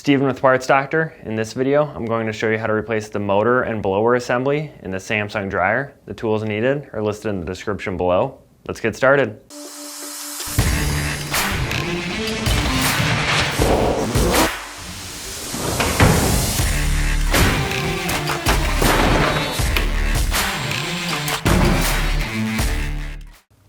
Steven with Parts Doctor. In this video, I'm going to show you how to replace the motor and blower assembly in the Samsung dryer. The tools needed are listed in the description below. Let's get started.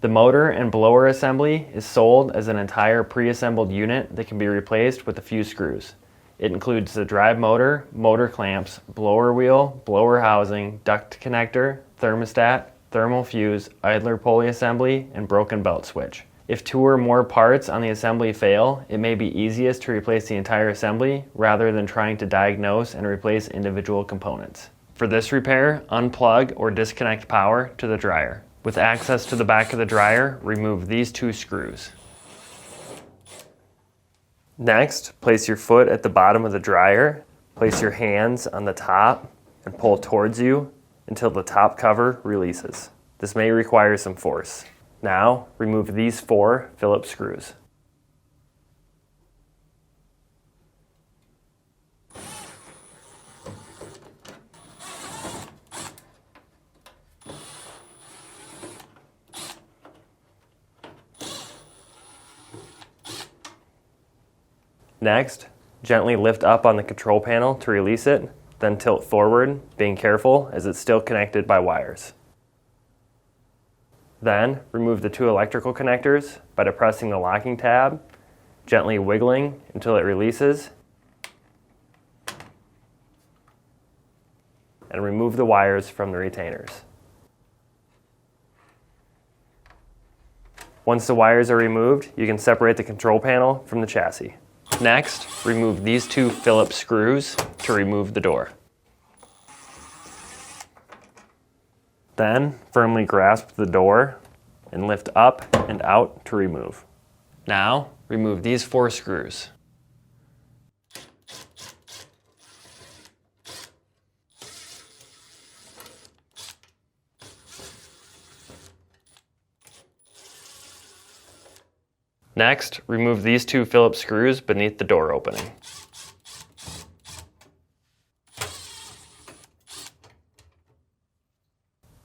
The motor and blower assembly is sold as an entire pre-assembled unit that can be replaced with a few screws. It includes the drive motor, motor clamps, blower wheel, blower housing, duct connector, thermostat, thermal fuse, idler pulley assembly, and broken belt switch. If two or more parts on the assembly fail, it may be easiest to replace the entire assembly rather than trying to diagnose and replace individual components. For this repair, unplug or disconnect power to the dryer. With access to the back of the dryer, remove these two screws. Next, place your foot at the bottom of the dryer, place your hands on the top, and pull towards you until the top cover releases. This may require some force. Now, remove these 4 Phillips screws. Next, gently lift up on the control panel to release it, then tilt forward, being careful as it's still connected by wires. Then, remove the 2 electrical connectors by depressing the locking tab, gently wiggling until it releases, and remove the wires from the retainers. Once the wires are removed, you can separate the control panel from the chassis. Next, remove these 2 Phillips screws to remove the door. Then, firmly grasp the door and lift up and out to remove. Now, remove these 4 screws. Next, remove these 2 Phillips screws beneath the door opening.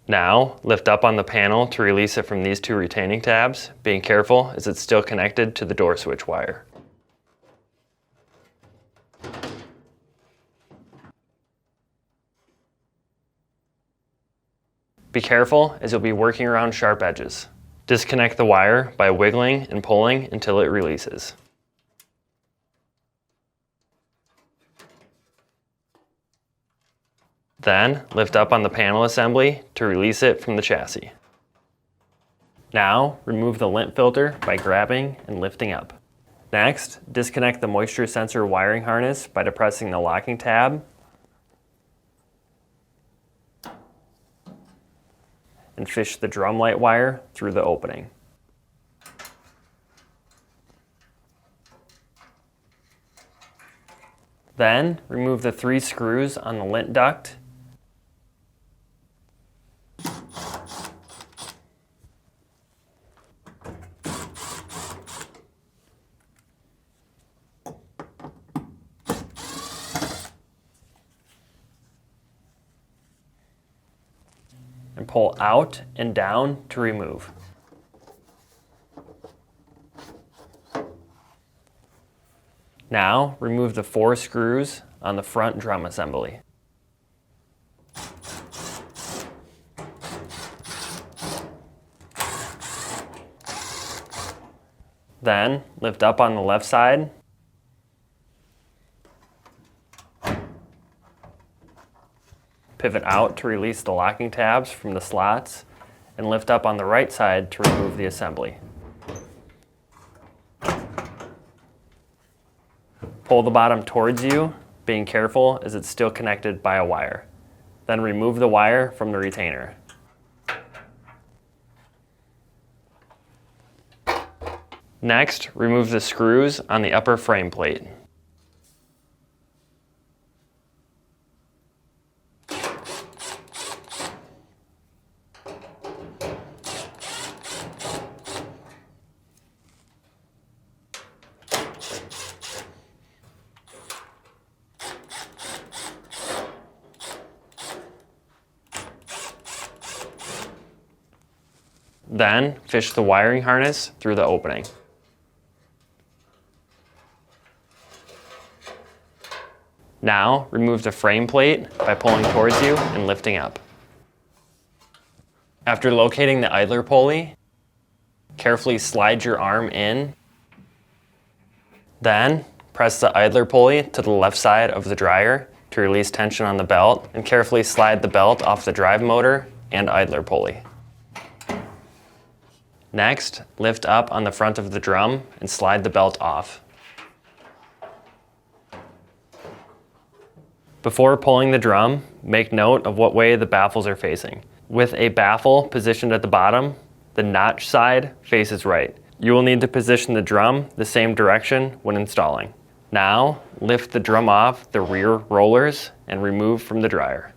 Now, lift up on the panel to release it from these 2 retaining tabs, being careful as it's still connected to the door switch wire. Be careful as you'll be working around sharp edges. Disconnect the wire by wiggling and pulling until it releases. Then, lift up on the panel assembly to release it from the chassis. Now, remove the lint filter by grabbing and lifting up. Next, disconnect the moisture sensor wiring harness by depressing the locking tab and fish the drum light wire through the opening. Then, remove the 3 screws on the lint duct and pull out and down to remove. Now, remove the 4 screws on the front drum assembly. Then, lift up on the left side pivot out to release the locking tabs from the slots, and lift up on the right side to remove the assembly. Pull the bottom towards you, being careful as it's still connected by a wire. Then remove the wire from the retainer. Next, remove the screws on the upper frame plate. Then fish the wiring harness through the opening. Now remove the frame plate by pulling towards you and lifting up. After locating the idler pulley, carefully slide your arm in. Then press the idler pulley to the left side of the dryer to release tension on the belt, and carefully slide the belt off the drive motor and idler pulley. Next, lift up on the front of the drum and slide the belt off. Before pulling the drum, make note of what way the baffles are facing. With a baffle positioned at the bottom, the notch side faces right. You will need to position the drum the same direction when installing. Now, lift the drum off the rear rollers and remove from the dryer.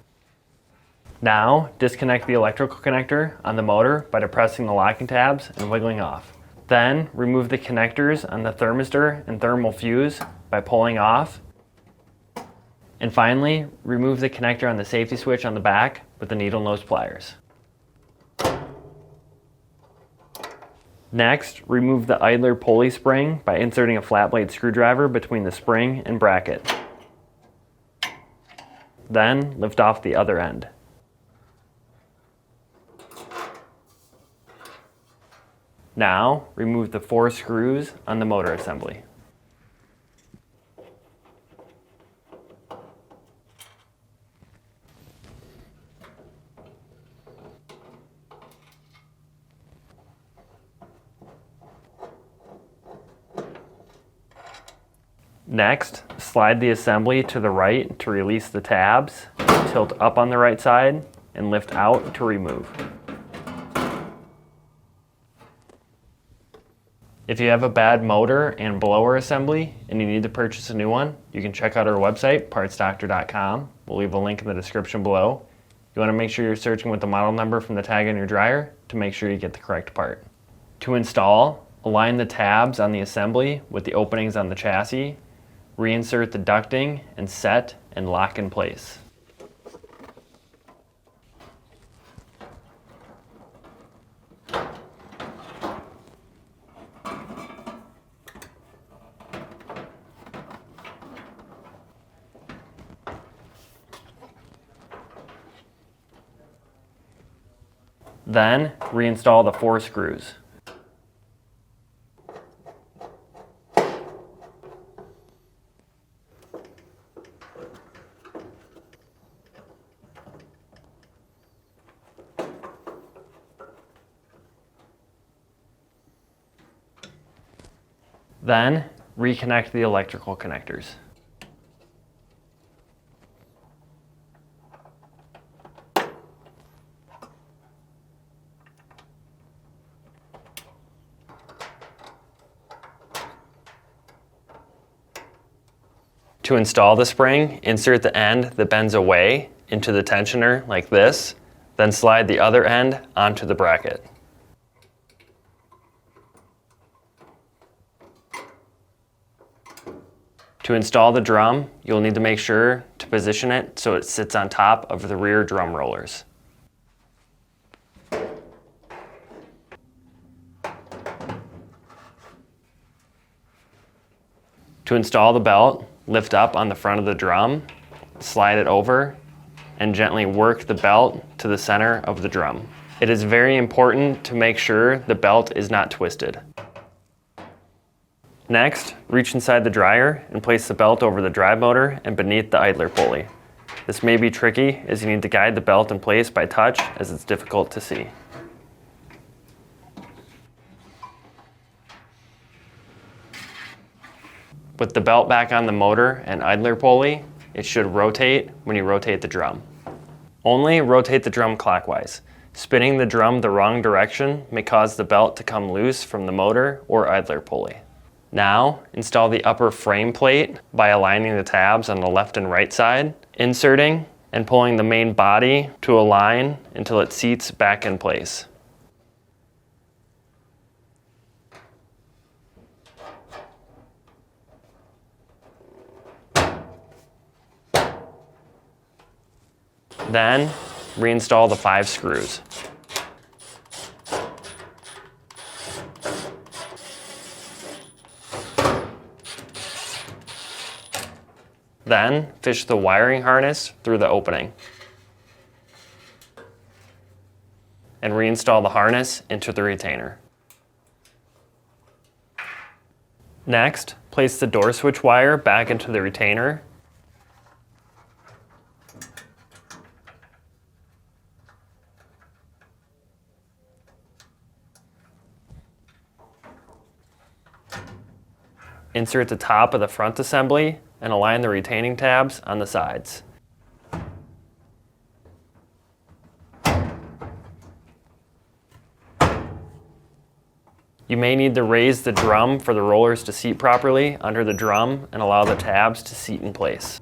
Now, disconnect the electrical connector on the motor by depressing the locking tabs and wiggling off. Then, remove the connectors on the thermistor and thermal fuse by pulling off. And finally, remove the connector on the safety switch on the back with the needle nose pliers. Next, remove the idler pulley spring by inserting a flat blade screwdriver between the spring and bracket. Then, lift off the other end. Now, remove the 4 screws on the motor assembly. Next, slide the assembly to the right to release the tabs, tilt up on the right side, and lift out to remove. If you have a bad motor and blower assembly and you need to purchase a new one, you can check out our website, partsdoctor.com. We'll leave a link in the description below. You want to make sure you're searching with the model number from the tag on your dryer to make sure you get the correct part. To install, align the tabs on the assembly with the openings on the chassis, reinsert the ducting, and set and lock in place. Then, reinstall the 4 screws. Then, reconnect the electrical connectors. To install the spring, insert the end that bends away into the tensioner like this, then slide the other end onto the bracket. To install the drum, you'll need to make sure to position it so it sits on top of the rear drum rollers. To install the belt, lift up on the front of the drum, slide it over, and gently work the belt to the center of the drum. It is very important to make sure the belt is not twisted. Next, reach inside the dryer and place the belt over the drive motor and beneath the idler pulley. This may be tricky as you need to guide the belt in place by touch as it's difficult to see. With the belt back on the motor and idler pulley, it should rotate when you rotate the drum. Only rotate the drum clockwise. Spinning the drum the wrong direction may cause the belt to come loose from the motor or idler pulley. Now, install the upper frame plate by aligning the tabs on the left and right side, inserting and pulling the main body to align until it seats back in place. Then, reinstall the 5 screws. Then, fish the wiring harness through the opening. And reinstall the harness into the retainer. Next, place the door switch wire back into the retainer. Insert the top of the front assembly and align the retaining tabs on the sides. You may need to raise the drum for the rollers to seat properly under the drum and allow the tabs to seat in place.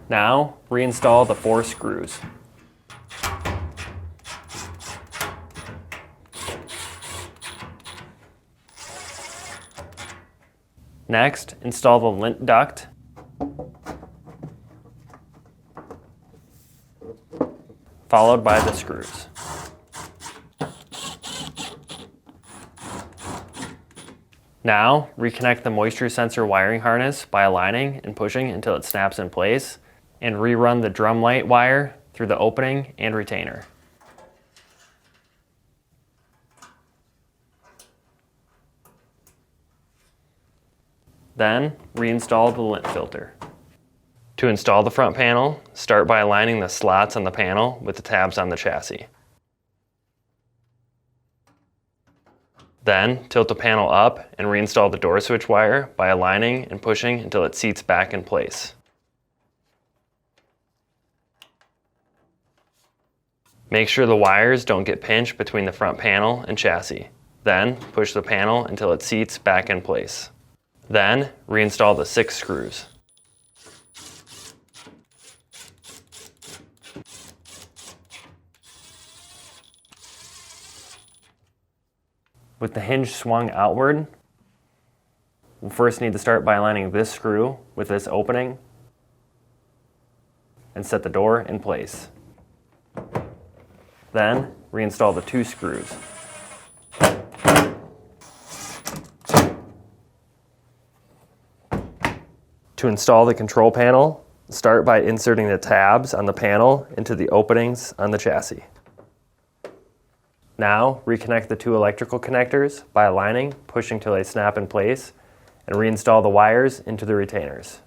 Now, reinstall the 4 screws. Next, install the lint duct. Followed by the screws. Now, reconnect the moisture sensor wiring harness by aligning and pushing until it snaps in place, and rerun the drum light wire through the opening and retainer. Then, reinstall the lint filter. To install the front panel, start by aligning the slots on the panel with the tabs on the chassis. Then, tilt the panel up and reinstall the door switch wire by aligning and pushing until it seats back in place. Make sure the wires don't get pinched between the front panel and chassis. Then, push the panel until it seats back in place. Then, reinstall the 6 screws. With the hinge swung outward, we'll first need to start by aligning this screw with this opening and set the door in place. Then, reinstall the 2 screws. To install the control panel, start by inserting the tabs on the panel into the openings on the chassis. Now, reconnect the 2 electrical connectors by aligning, pushing till they snap in place, and reinstall the wires into the retainers.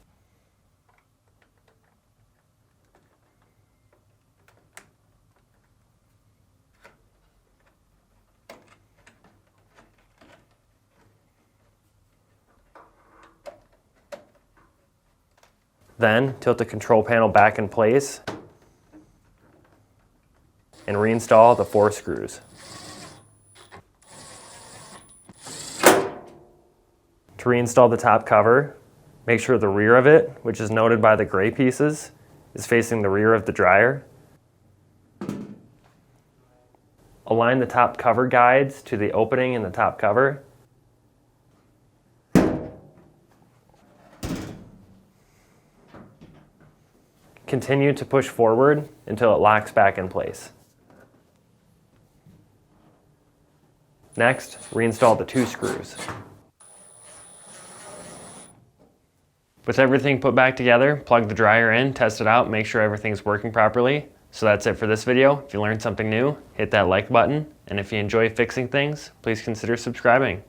Then, tilt the control panel back in place and reinstall the 4 screws. To reinstall the top cover, make sure the rear of it, which is noted by the gray pieces, is facing the rear of the dryer. Align the top cover guides to the opening in the top cover. Continue to push forward until it locks back in place. Next, reinstall the 2 screws. With everything put back together, plug the dryer in, test it out, make sure everything's working properly. So that's it for this video. If you learned something new, hit that like button. And if you enjoy fixing things, please consider subscribing.